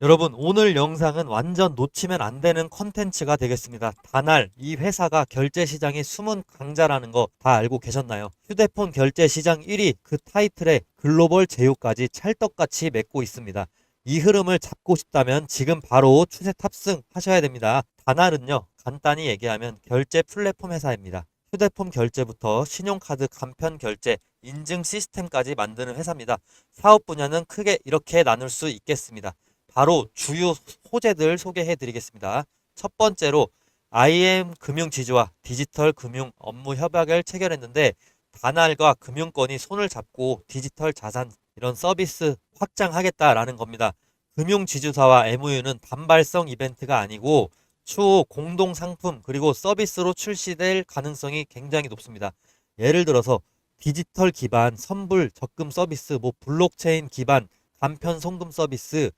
여러분, 오늘 영상은 완전 놓치면 안 되는 컨텐츠가 되겠습니다. 다날 이 회사가 결제 시장의 숨은 강자라는 거 다 알고 계셨나요? 휴대폰 결제 시장 1위 그 타이틀에 글로벌 제휴까지 찰떡같이 맺고 있습니다. 이 흐름을 잡고 싶다면 지금 바로 추세 탑승하셔야 됩니다. 다날은요, 간단히 얘기하면 결제 플랫폼 회사입니다. 휴대폰 결제부터 신용카드 간편 결제, 인증 시스템까지 만드는 회사입니다. 사업 분야는 크게 이렇게 나눌 수 있겠습니다. 바로 주요 소재들 소개해 드리겠습니다. 첫 번째로 IM 금융지주와 디지털 금융 업무 협약을 체결했는데, 다날과 금융권이 손을 잡고 디지털 자산 이런 서비스 확장하겠다라는 겁니다. 금융지주사와 MOU는 단발성 이벤트가 아니고 추후 공동 상품 그리고 서비스로 출시될 가능성이 굉장히 높습니다. 예를 들어서 디지털 기반 선불 적금 서비스, 블록체인 기반 간편 송금 서비스,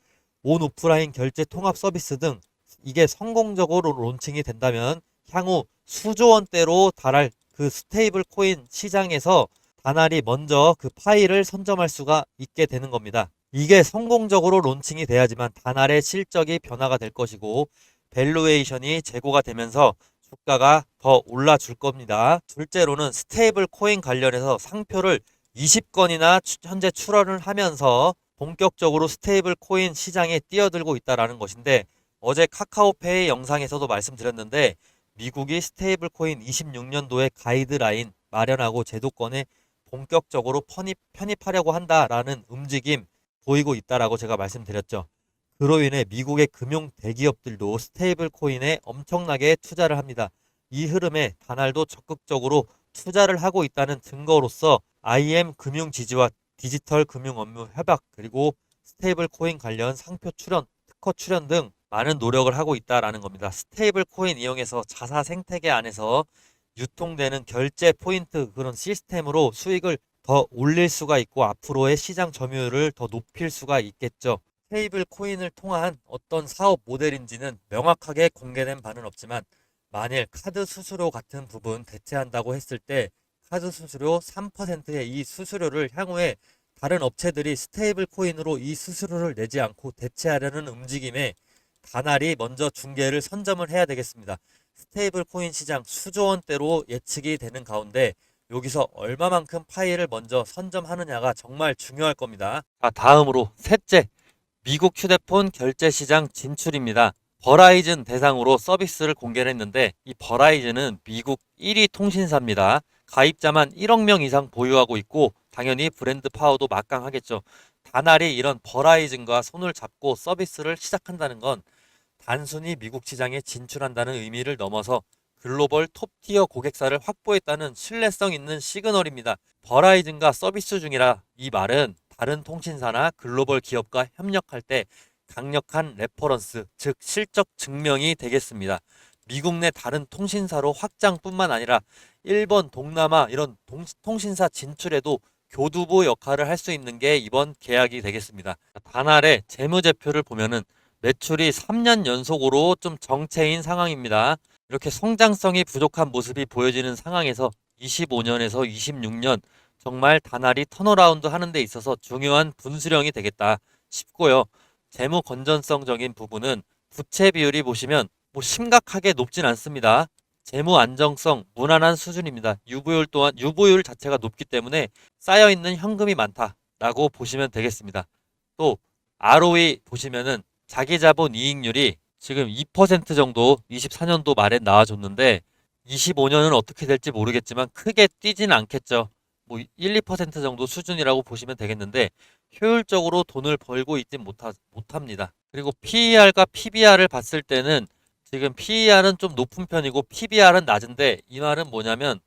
온 오프라인 결제 통합 서비스 등 이게 성공적으로 론칭이 된다면 향후 수조 원대로 달할 그 스테이블 코인 시장에서 다날이 먼저 그 파일을 선점할 수가 있게 되는 겁니다. 이게 성공적으로 론칭이 돼야지만 다날의 실적이 변화가 될 것이고 밸류에이션이 제고가 되면서 주가가 더 올라줄 겁니다. 둘째로는 스테이블 코인 관련해서 상표를 20건이나 현재 출원을 하면서 본격적으로 스테이블 코인 시장에 뛰어들고 있다는 것인데, 어제 카카오페이 영상에서도 말씀드렸는데 미국이 스테이블 코인 26년도에 가이드라인 마련하고 제도권에 본격적으로 편입하려고 한다라는 움직임 보이고 있다라고 제가 말씀드렸죠. 그로 인해 미국의 금융 대기업들도 스테이블 코인에 엄청나게 투자를 합니다. 이 흐름에 다날도 적극적으로 투자를 하고 있다는 증거로서 IM 금융 지주와 디지털 금융 업무 협약 그리고 스테이블 코인 관련 상표 출연, 특허 출연 등 많은 노력을 하고 있다라는 겁니다. 스테이블 코인 이용해서 자사 생태계 안에서 유통되는 결제 포인트 그런 시스템으로 수익을 더 올릴 수가 있고 앞으로의 시장 점유율을 더 높일 수가 있겠죠. 스테이블 코인을 통한 어떤 사업 모델인지는 명확하게 공개된 바는 없지만, 만일 카드 수수료 같은 부분 대체한다고 했을 때 카드 수수료 3%의 이 수수료를 향후에 다른 업체들이 스테이블 코인으로 이 수수료를 내지 않고 대체하려는 움직임에 다날이 먼저 중개를 선점을 해야 되겠습니다. 스테이블 코인 시장 수조 원대로 예측이 되는 가운데 여기서 얼마만큼 파일을 먼저 선점하느냐가 정말 중요할 겁니다. 자, 다음으로 셋째, 미국 휴대폰 결제 시장 진출입니다. 버라이즌 대상으로 서비스를 공개를 했는데, 이 버라이즌은 미국 1위 통신사입니다. 가입자만 1억 명 이상 보유하고 있고 당연히 브랜드 파워도 막강하겠죠. 다날이 이런 버라이즌과 손을 잡고 서비스를 시작한다는 건 단순히 미국 시장에 진출한다는 의미를 넘어서 글로벌 톱티어 고객사를 확보했다는 신뢰성 있는 시그널입니다. 버라이즌과 서비스 중이라 이 말은 다른 통신사나 글로벌 기업과 협력할 때 강력한 레퍼런스, 즉 실적 증명이 되겠습니다. 미국 내 다른 통신사로 확장뿐만 아니라 일본, 동남아 이런 통신사 진출에도 교두보 역할을 할 수 있는 게 이번 계약이 되겠습니다. 다날의 재무제표를 보면은 매출이 3년 연속으로 좀 정체인 상황입니다. 이렇게 성장성이 부족한 모습이 보여지는 상황에서 25년에서 26년 정말 다날이 턴어라운드 하는 데 있어서 중요한 분수령이 되겠다 싶고요. 재무 건전성적인 부분은 부채 비율이 보시면 심각하게 높진 않습니다. 재무 안정성 무난한 수준입니다. 유보율 또한 유보율 자체가 높기 때문에 쌓여있는 현금이 많다라고 보시면 되겠습니다. 또 ROE 보시면은 자기 자본 이익률이 지금 2% 정도 24년도 말에 나와줬는데 25년은 어떻게 될지 모르겠지만 크게 뛰지는 않겠죠. 1, 2% 정도 수준이라고 보시면 되겠는데 효율적으로 돈을 벌고 있지 못합니다. 그리고 PER과 PBR을 봤을 때는 지금 PER은 좀 높은 편이고 PBR은 낮은데, 이 말은 뭐냐면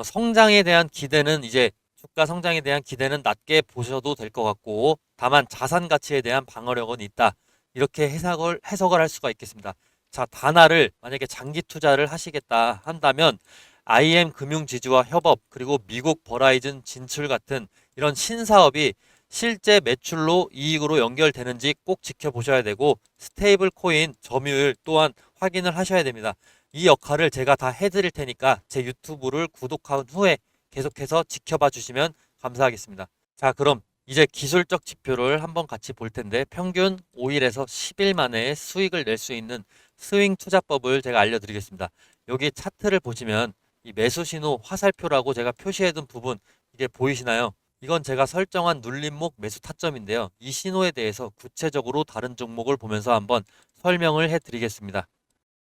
성장에 대한 기대는 이제 주가 성장에 대한 기대는 낮게 보셔도 될 것 같고, 다만 자산 가치에 대한 방어력은 있다. 이렇게 해석을 할 수가 있겠습니다. 자, 다날을 만약에 장기 투자를 하시겠다 한다면 IM 금융지주와 협업 그리고 미국 버라이즌 진출 같은 이런 신사업이 실제 매출로 이익으로 연결되는지 꼭 지켜보셔야 되고, 스테이블 코인 점유율 또한 확인을 하셔야 됩니다. 이 역할을 제가 다 해드릴 테니까 제 유튜브를 구독한 후에 계속해서 지켜봐 주시면 감사하겠습니다. 자, 그럼 이제 기술적 지표를 한번 같이 볼 텐데 평균 5일에서 10일 만에 수익을 낼 수 있는 스윙 투자법을 제가 알려드리겠습니다. 여기 차트를 보시면 이 매수 신호 화살표라고 제가 표시해둔 부분 이게 보이시나요? 이건 제가 설정한 눌림목 매수 타점인데요. 이 신호에 대해서 구체적으로 다른 종목을 보면서 한번 설명을 해드리겠습니다.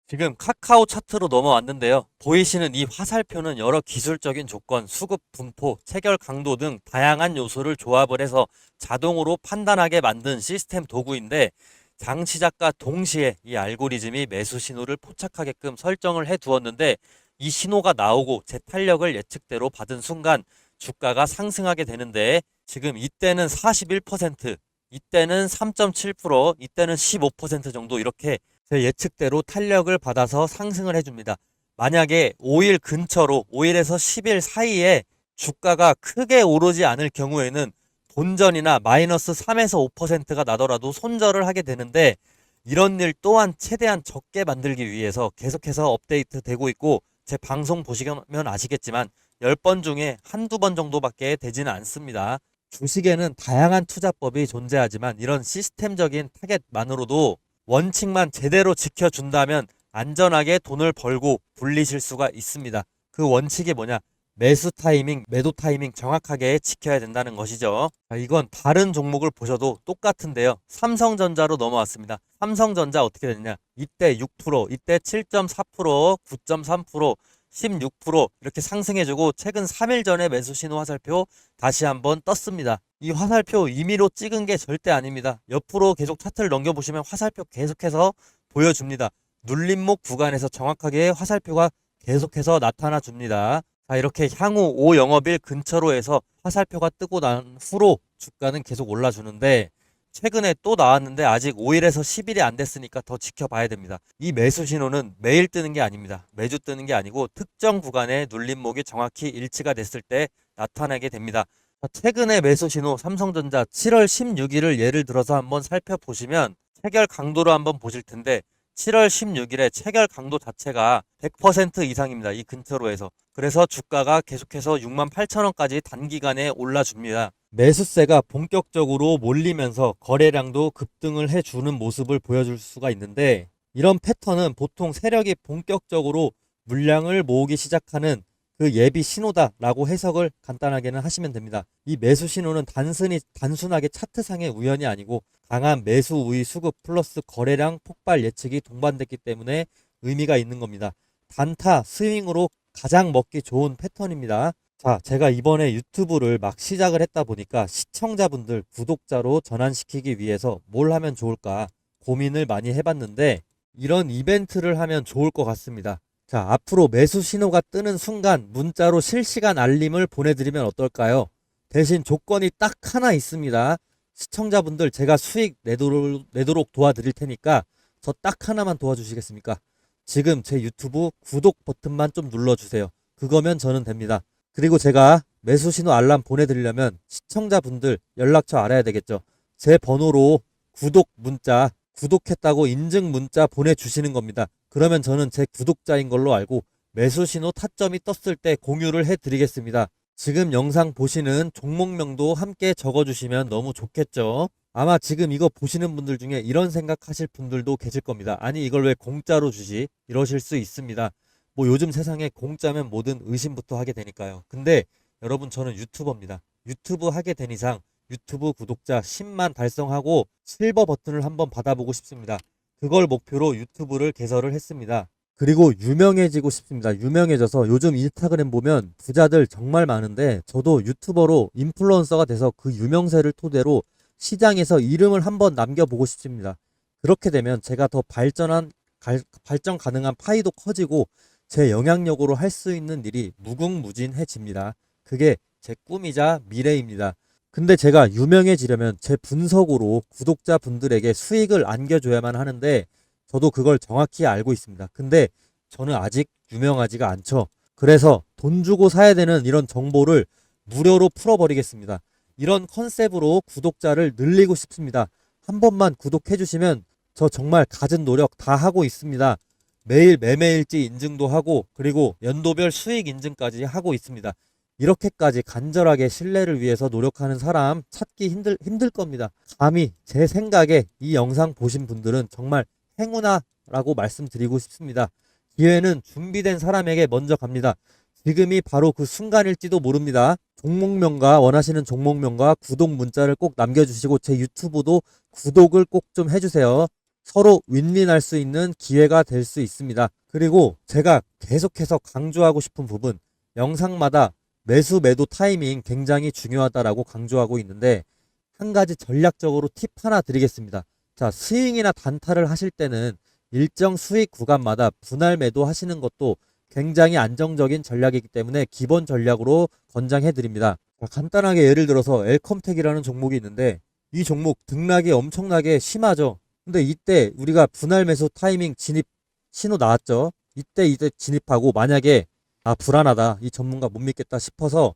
지금 카카오 차트로 넘어왔는데요. 보이시는 이 화살표는 여러 기술적인 조건, 수급 분포, 체결 강도 등 다양한 요소를 조합을 해서 자동으로 판단하게 만든 시스템 도구인데 장 시작과 동시에 이 알고리즘이 매수 신호를 포착하게끔 설정을 해 두었는데 이 신호가 나오고 제 탄력을 예측대로 받은 순간 주가가 상승하게 되는데 지금 이때는 41%, 이때는 3.7%, 이때는 15% 정도 이렇게 제 예측대로 탄력을 받아서 상승을 해줍니다. 만약에 5일 근처로 5일에서 10일 사이에 주가가 크게 오르지 않을 경우에는 본전이나 마이너스 3에서 5%가 나더라도 손절을 하게 되는데 이런 일 또한 최대한 적게 만들기 위해서 계속해서 업데이트 되고 있고 제 방송 보시면 아시겠지만 10번 중에 한두 번 정도밖에 되지는 않습니다. 주식에는 다양한 투자법이 존재하지만 이런 시스템적인 타겟만으로도 원칙만 제대로 지켜준다면 안전하게 돈을 벌고 불리실 수가 있습니다. 그 원칙이 뭐냐? 매수 타이밍, 매도 타이밍 정확하게 지켜야 된다는 것이죠. 이건 다른 종목을 보셔도 똑같은데요. 삼성전자로 넘어왔습니다. 삼성전자 어떻게 됐냐? 이때 6%, 이때 7.4%, 9.3%, 16% 이렇게 상승해주고 최근 3일 전에 매수 신호 화살표 다시 한번 떴습니다. 이 화살표 임의로 찍은 게 절대 아닙니다. 옆으로 계속 차트를 넘겨보시면 화살표 계속해서 보여줍니다. 눌림목 구간에서 정확하게 화살표가 계속해서 나타나 줍니다. 자, 이렇게 향후 5영업일 근처로 해서 화살표가 뜨고 난 후로 주가는 계속 올라주는데 최근에 또 나왔는데 아직 5일에서 10일이 안 됐으니까 더 지켜봐야 됩니다. 이 매수 신호는 매일 뜨는 게 아닙니다. 매주 뜨는 게 아니고 특정 구간의 눌림목이 정확히 일치가 됐을 때 나타나게 됩니다. 최근의 매수 신호 삼성전자 7월 16일을 예를 들어서 한번 살펴보시면 체결 강도로 한번 보실 텐데 7월 16일에 체결 강도 자체가 100% 이상입니다. 이 근처로 해서. 그래서 주가가 계속해서 68,000원까지 단기간에 올라줍니다. 매수세가 본격적으로 몰리면서 거래량도 급등을 해주는 모습을 보여줄 수가 있는데 이런 패턴은 보통 세력이 본격적으로 물량을 모으기 시작하는 그 예비 신호다라고 해석을 간단하게는 하시면 됩니다. 이 매수 신호는 단순하게 차트상의 우연이 아니고 강한 매수 우위 수급 플러스 거래량 폭발 예측이 동반됐기 때문에 의미가 있는 겁니다. 단타 스윙으로 가장 먹기 좋은 패턴입니다. 자, 제가 이번에 유튜브를 막 시작을 했다 보니까 시청자분들 구독자로 전환시키기 위해서 뭘 하면 좋을까 고민을 많이 해봤는데 이런 이벤트를 하면 좋을 것 같습니다. 자, 앞으로 매수 신호가 뜨는 순간 문자로 실시간 알림을 보내드리면 어떨까요? 대신 조건이 딱 하나 있습니다. 시청자분들 제가 수익 내도록 도와드릴 테니까 저 딱 하나만 도와주시겠습니까? 지금 제 유튜브 구독 버튼만 좀 눌러주세요. 그거면 저는 됩니다. 그리고 제가 매수 신호 알람 보내드리려면 시청자분들 연락처 알아야 되겠죠. 제 번호로 구독 문자, 구독했다고 인증 문자 보내주시는 겁니다. 그러면 저는 제 구독자인 걸로 알고 매수 신호 타점이 떴을 때 공유를 해드리겠습니다. 지금 영상 보시는 종목명도 함께 적어주시면 너무 좋겠죠. 아마 지금 이거 보시는 분들 중에 이런 생각하실 분들도 계실 겁니다. 아니 이걸 왜 공짜로 주지? 이러실 수 있습니다. 뭐 요즘 세상에 공짜면 뭐든 의심부터 하게 되니까요. 근데 여러분 저는 유튜버입니다. 유튜브 하게 된 이상 유튜브 구독자 10만 달성하고 실버 버튼을 한번 받아보고 싶습니다. 그걸 목표로 유튜브를 개설을 했습니다. 그리고 유명해지고 싶습니다. 유명해져서 요즘 인스타그램 보면 부자들 정말 많은데 저도 유튜버로 인플루언서가 돼서 그 유명세를 토대로 시장에서 이름을 한번 남겨보고 싶습니다. 그렇게 되면 제가 더 발전 가능한 파이도 커지고 제 영향력으로 할 수 있는 일이 무궁무진해집니다. 그게 제 꿈이자 미래입니다. 근데 제가 유명해지려면 제 분석으로 구독자분들에게 수익을 안겨줘야만 하는데 저도 그걸 정확히 알고 있습니다. 근데 저는 아직 유명하지가 않죠. 그래서 돈 주고 사야 되는 이런 정보를 무료로 풀어버리겠습니다. 이런 컨셉으로 구독자를 늘리고 싶습니다. 한 번만 구독해 주시면 저 정말 갖은 노력 다 하고 있습니다. 매일 매매일지 인증도 하고 그리고 연도별 수익 인증까지 하고 있습니다. 이렇게까지 간절하게 신뢰를 위해서 노력하는 사람 찾기 힘들 겁니다. 감히 제 생각에 이 영상 보신 분들은 정말 행운아라고 말씀드리고 싶습니다. 기회는 준비된 사람에게 먼저 갑니다. 지금이 바로 그 순간일지도 모릅니다. 종목명과 원하시는 종목명과 구독 문자를 꼭 남겨주시고 제 유튜브도 구독을 꼭 좀 해주세요. 서로 윈윈할 수 있는 기회가 될 수 있습니다. 그리고 제가 계속해서 강조하고 싶은 부분, 영상마다 매수 매도 타이밍 굉장히 중요하다라고 강조하고 있는데 한 가지 전략적으로 팁 하나 드리겠습니다. 자, 스윙이나 단타를 하실 때는 일정 수익 구간마다 분할 매도 하시는 것도 굉장히 안정적인 전략이기 때문에 기본 전략으로 권장해 드립니다. 간단하게 예를 들어서 엘컴텍이라는 종목이 있는데 이 종목 등락이 엄청나게 심하죠. 근데 이때 우리가 분할 매수 타이밍 진입 신호 나왔죠. 이때 진입하고 만약에 불안하다, 이 전문가 못 믿겠다 싶어서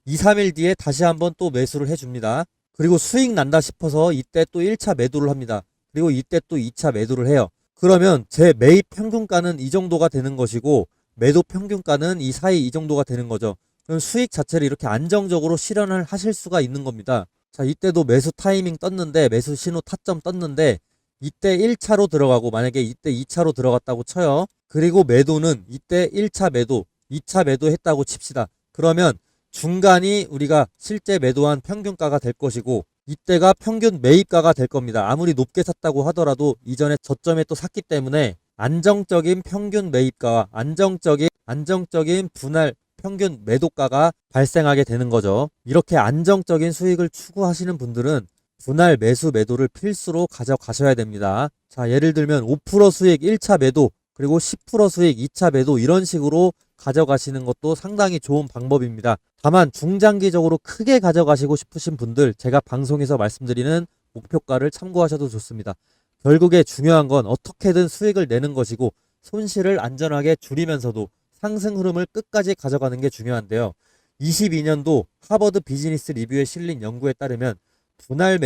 2, 3일 뒤에 다시 한번 또 매수를 해줍니다. 그리고 수익 난다 싶어서 이때 또 1차 매도를 합니다. 그리고 이때 또 2차 매도를 해요. 그러면 제 매입 평균가는 이 정도가 되는 것이고 매도 평균가는 이 사이 이 정도가 되는 거죠. 그럼 수익 자체를 이렇게 안정적으로 실현을 하실 수가 있는 겁니다. 자, 이때도 매수 타이밍 떴는데, 매수 신호 타점 떴는데 이때 1차로 들어가고 만약에 이때 2차로 들어갔다고 쳐요. 그리고 매도는 이때 1차 매도, 2차 매도 했다고 칩시다. 그러면 중간이 우리가 실제 매도한 평균가가 될 것이고 이때가 평균 매입가가 될 겁니다. 아무리 높게 샀다고 하더라도 이전에 저점에 또 샀기 때문에 안정적인 평균 매입가와 안정적인 분할 평균 매도가가 발생하게 되는 거죠. 이렇게 안정적인 수익을 추구하시는 분들은 분할 매수 매도를 필수로 가져가셔야 됩니다. 자, 예를 들면 5% 수익 1차 매도, 그리고 10% 수익 2차 매도, 이런 식으로 가져가시는 것도 상당히 좋은 방법입니다. 다만 중장기적으로 크게 가져가시고 싶으신 분들, 제가 방송에서 말씀드리는 목표가를 참고하셔도 좋습니다. 결국에 중요한 건 어떻게든 수익을 내는 것이고 손실을 안전하게 줄이면서도 상승 흐름을 끝까지 가져가는 게 중요한데요. 22년도 하버드 비즈니스 리뷰에 실린 연구에 따르면 분할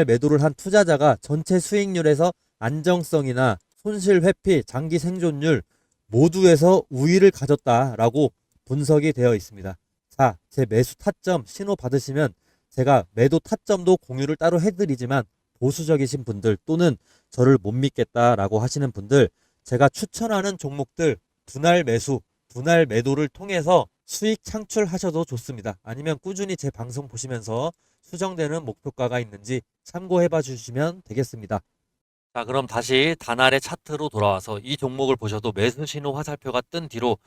매도를 한 투자자가 전체 수익률에서 안정성이나 손실 회피, 장기 생존율 모두에서 우위를 가졌다라고 분석이 되어 있습니다. 자, 제 매수 타점 신호 받으시면 제가 매도 타점도 공유를 따로 해드리지만 보수적이신 분들 또는 저를 못 믿겠다라고 하시는 분들, 제가 추천하는 종목들 분할 매수, 분할 매도를 통해서 수익 창출하셔도 좋습니다. 아니면 꾸준히 제 방송 보시면서 수정되는 목표가가 있는지 참고해 봐 주시면 되겠습니다. 자, 그럼 다시 단알의 차트로 돌아와서 이 종목을 보셔도 매수 신호 화살표가 뜬 뒤로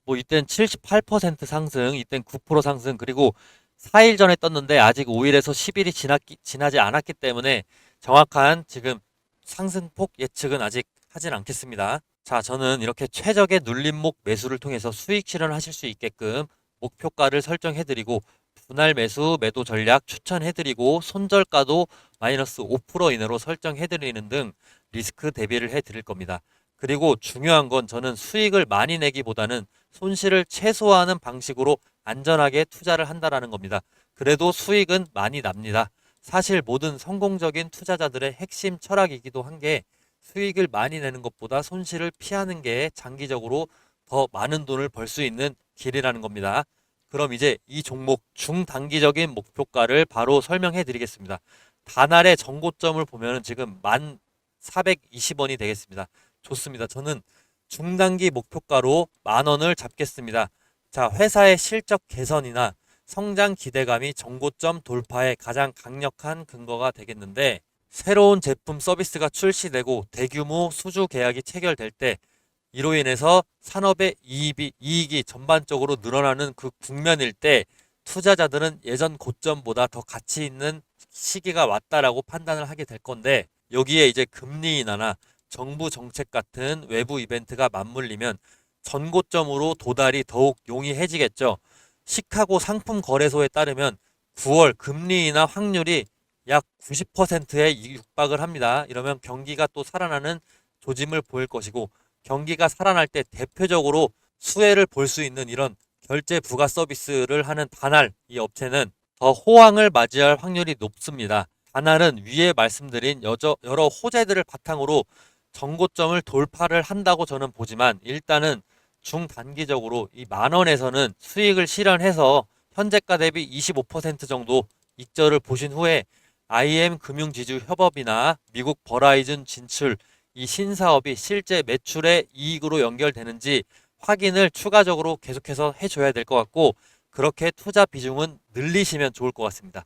뭐 이땐 78% 상승, 이땐 9% 상승, 그리고 4일 전에 떴는데 아직 5일에서 10일이 지나지 않았기 때문에 정확한 지금 상승폭 예측은 아직 하진 않겠습니다. 자, 저는 이렇게 최적의 눌림목 매수를 통해서 수익 실현하실 수 있게끔 목표가를 설정해드리고 분할 매수 매도 전략 추천해드리고 손절가도 마이너스 5% 이내로 설정해드리는 등 리스크 대비를 해드릴 겁니다. 그리고 중요한 건 저는 수익을 많이 내기보다는 손실을 최소화하는 방식으로 안전하게 투자를 한다라는 겁니다. 그래도 수익은 많이 납니다. 사실 모든 성공적인 투자자들의 핵심 철학이기도 한 게 수익을 많이 내는 것보다 손실을 피하는 게 장기적으로 더 많은 돈을 벌 수 있는 길이라는 겁니다. 그럼 이제 이 종목 중단기적인 목표가를 바로 설명해 드리겠습니다. 단알의 전고점을 보면 지금 1,420원이 되겠습니다. 좋습니다. 저는 중단기 목표가로 10,000원을 잡겠습니다. 자, 회사의 실적 개선이나 성장 기대감이 전고점 돌파에 가장 강력한 근거가 되겠는데, 새로운 제품 서비스가 출시되고 대규모 수주 계약이 체결될 때 이로 인해서 산업의 이익이 전반적으로 늘어나는 그 국면일 때 투자자들은 예전 고점보다 더 가치 있는 시기가 왔다라고 판단을 하게 될 건데, 여기에 이제 금리 인하나 정부 정책 같은 외부 이벤트가 맞물리면 전고점으로 도달이 더욱 용이해지겠죠. 시카고 상품 거래소에 따르면 9월 금리 인하 확률이 약 90%에 육박을 합니다. 이러면 경기가 또 살아나는 조짐을 보일 것이고, 경기가 살아날 때 대표적으로 수혜를 볼 수 있는 이런 결제 부가 서비스를 하는 단알, 이 업체는 더 호황을 맞이할 확률이 높습니다. 단알은 위에 말씀드린 여러 호재들을 바탕으로 전고점을 돌파를 한다고 저는 보지만, 일단은 중단기적으로 이 10,000원에서는 수익을 실현해서 현재가 대비 25% 정도 익절을 보신 후에 IM 금융지주 협업이나 미국 버라이즌 진출 이 신사업이 실제 매출의 이익으로 연결되는지 확인을 추가적으로 계속해서 해줘야 될 것 같고, 그렇게 투자 비중은 늘리시면 좋을 것 같습니다.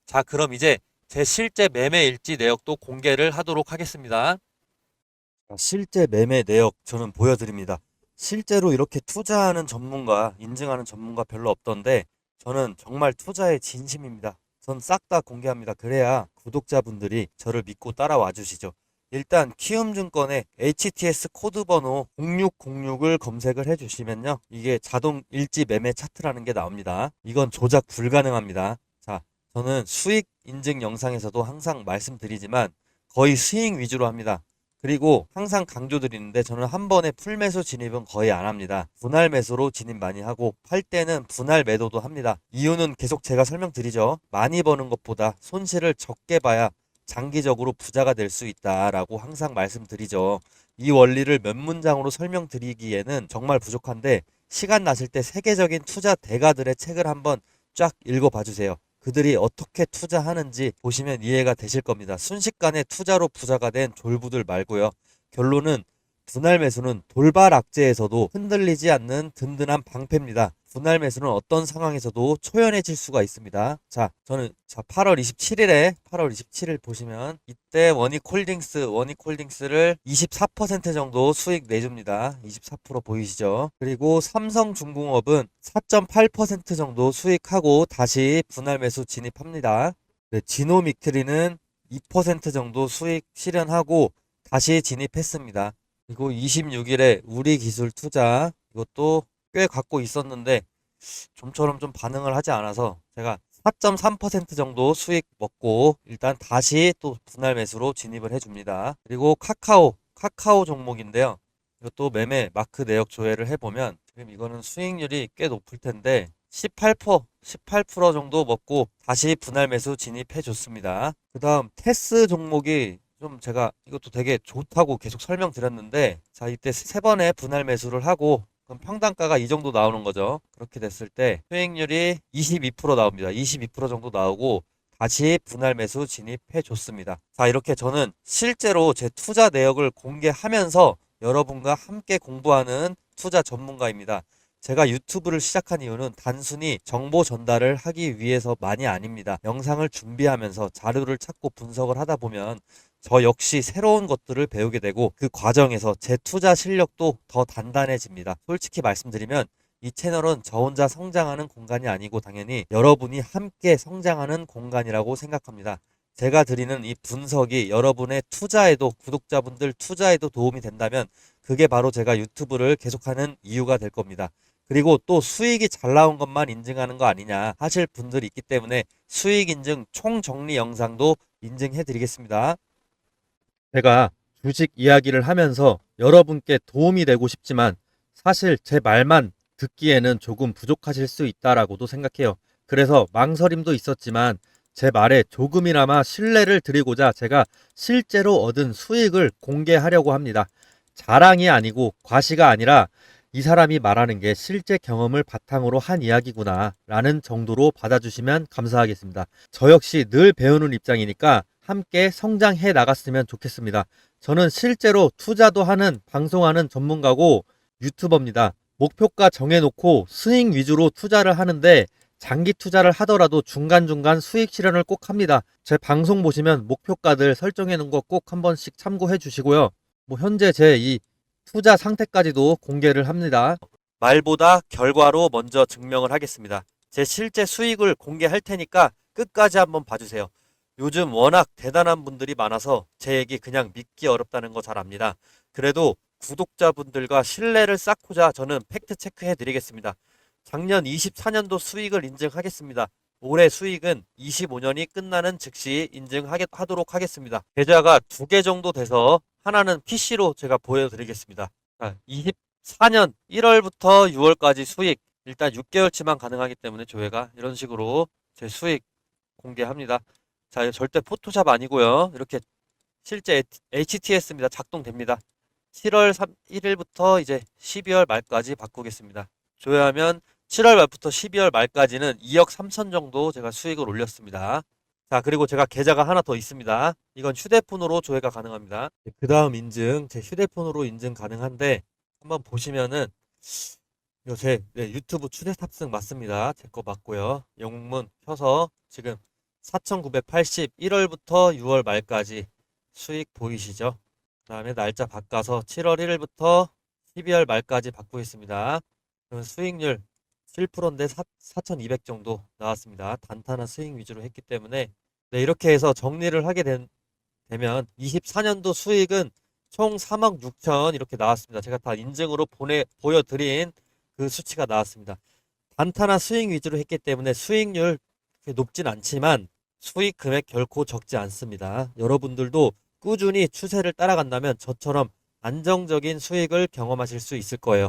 자, 그럼 이제 제 실제 매매 일지 내역도 공개를 하도록 하겠습니다. 실제 매매 내역 저는 보여드립니다. 실제로 이렇게 투자하는 전문가, 인증하는 전문가 별로 없던데 저는 정말 투자에 진심입니다. 전 싹 다 공개합니다. 그래야 구독자분들이 저를 믿고 따라와 주시죠. 일단 키움증권의 HTS 코드 번호 0606을 검색을 해주시면요. 이게 자동 일지 매매 차트라는 게 나옵니다. 이건 조작 불가능합니다. 자, 저는 수익 인증 영상에서도 항상 말씀드리지만 거의 스윙 위주로 합니다. 그리고 항상 강조드리는데 저는 한 번에 풀매수 진입은 거의 안 합니다. 분할 매수로 진입 많이 하고 팔 때는 분할 매도도 합니다. 이유는 계속 제가 설명드리죠. 많이 버는 것보다 손실을 적게 봐야 장기적으로 부자가 될 수 있다라고 항상 말씀드리죠. 이 원리를 몇 문장으로 설명드리기에는 정말 부족한데 시간 나실 때 세계적인 투자 대가들의 책을 한번 쫙 읽어봐 주세요. 그들이 어떻게 투자하는지 보시면 이해가 되실 겁니다. 순식간에 투자로 부자가 된 졸부들 말고요. 결론은 분할 매수는 돌발 악재에서도 흔들리지 않는 든든한 방패입니다. 분할 매수는 어떤 상황에서도 초연해질 수가 있습니다. 자, 저는 8월 27일 보시면 이때 원익홀딩스를 24% 정도 수익 내줍니다. 24% 보이시죠? 그리고 삼성중공업은 4.8% 정도 수익하고 다시 분할 매수 진입합니다. 네, 지노믹트리는 2% 정도 수익 실현하고 다시 진입했습니다. 그리고 26일에 우리기술투자 이것도 꽤 갖고 있었는데 좀처럼 좀 반응을 하지 않아서 제가 4.3% 정도 수익 먹고 일단 다시 또 분할 매수로 진입을 해줍니다. 그리고 카카오 종목인데요. 이것도 매매 마크 내역 조회를 해보면 지금 이거는 수익률이 꽤 높을 텐데 18% 정도 먹고 다시 분할 매수 진입해 줬습니다. 그 다음 테스 종목이 좀 제가 이것도 되게 좋다고 계속 설명드렸는데 자 이때 세 번의 분할 매수를 하고 그럼 평단가가 이 정도 나오는 거죠. 그렇게 됐을 때 수익률이 22% 나옵니다. 22% 정도 나오고 다시 분할 매수 진입해 줬습니다. 자 이렇게 저는 실제로 제 투자 내역을 공개하면서 여러분과 함께 공부하는 투자 전문가입니다. 제가 유튜브를 시작한 이유는 단순히 정보 전달을 하기 위해서만이 아닙니다. 영상을 준비하면서 자료를 찾고 분석을 하다 보면 저 역시 새로운 것들을 배우게 되고 그 과정에서 제 투자 실력도 더 단단해집니다. 솔직히 말씀드리면 이 채널은 저 혼자 성장하는 공간이 아니고 당연히 여러분이 함께 성장하는 공간이라고 생각합니다. 제가 드리는 이 분석이 여러분의 투자에도 구독자분들 투자에도 도움이 된다면 그게 바로 제가 유튜브를 계속하는 이유가 될 겁니다. 그리고 또 수익이 잘 나온 것만 인증하는 거 아니냐 하실 분들이 있기 때문에 수익 인증 총정리 영상도 인증해 드리겠습니다. 제가 주식 이야기를 하면서 여러분께 도움이 되고 싶지만 사실 제 말만 듣기에는 조금 부족하실 수 있다라고도 생각해요. 그래서 망설임도 있었지만 제 말에 조금이나마 신뢰를 드리고자 제가 실제로 얻은 수익을 공개하려고 합니다. 자랑이 아니고 과시가 아니라 이 사람이 말하는 게 실제 경험을 바탕으로 한 이야기구나 라는 정도로 받아주시면 감사하겠습니다. 저 역시 늘 배우는 입장이니까 함께 성장해 나갔으면 좋겠습니다. 저는 실제로 투자도 하는 방송하는 전문가고 유튜버입니다. 목표가 정해놓고 스윙 위주로 투자를 하는데 장기 투자를 하더라도 중간중간 수익 실현을 꼭 합니다. 제 방송 보시면 목표가들 설정해 놓은 거 꼭 한 번씩 참고해 주시고요. 뭐 현재 제 이 투자 상태까지도 공개를 합니다. 말보다 결과로 먼저 증명을 하겠습니다. 제 실제 수익을 공개할 테니까 끝까지 한번 봐주세요. 요즘 워낙 대단한 분들이 많아서 제 얘기 그냥 믿기 어렵다는 거 잘 압니다. 그래도 구독자분들과 신뢰를 쌓고자 저는 팩트 체크해 드리겠습니다. 작년 24년도 수익을 인증하겠습니다. 올해 수익은 25년이 끝나는 즉시 인증하도록 하겠습니다. 계좌가 2개 정도 돼서 하나는 PC로 제가 보여드리겠습니다. 24년 1월부터 6월까지 수익 일단 6개월치만 가능하기 때문에 조회가 이런 식으로 제 수익 공개합니다. 자, 절대 포토샵 아니고요. 이렇게 실제 HTS입니다. 작동됩니다. 7월 1일부터 이제 12월 말까지 바꾸겠습니다. 조회하면 7월 말부터 12월 말까지는 2억 3천 정도 제가 수익을 올렸습니다. 자, 그리고 제가 계좌가 하나 더 있습니다. 이건 휴대폰으로 조회가 가능합니다. 그 다음 인증, 제 휴대폰으로 인증 가능한데, 한번 보시면은, 이거 제 유튜브 추대 탑승 맞습니다. 제 거 맞고요. 영문 켜서 지금 4,980 1월부터 6월 말까지 수익 보이시죠? 그 다음에 날짜 바꿔서 7월 1일부터 12월 말까지 바꾸겠습니다. 그러면 수익률 7%인데 4,200 정도 나왔습니다. 단단한 수익 위주로 했기 때문에 네, 이렇게 해서 정리를 하게 되면 24년도 수익은 총 3억 6천 이렇게 나왔습니다. 제가 다 인증으로 보여드린 그 수치가 나왔습니다. 단타나 수익 위주로 했기 때문에 수익률 그렇게 높진 않지만 수익 금액 결코 적지 않습니다. 여러분들도 꾸준히 추세를 따라간다면 저처럼 안정적인 수익을 경험하실 수 있을 거예요.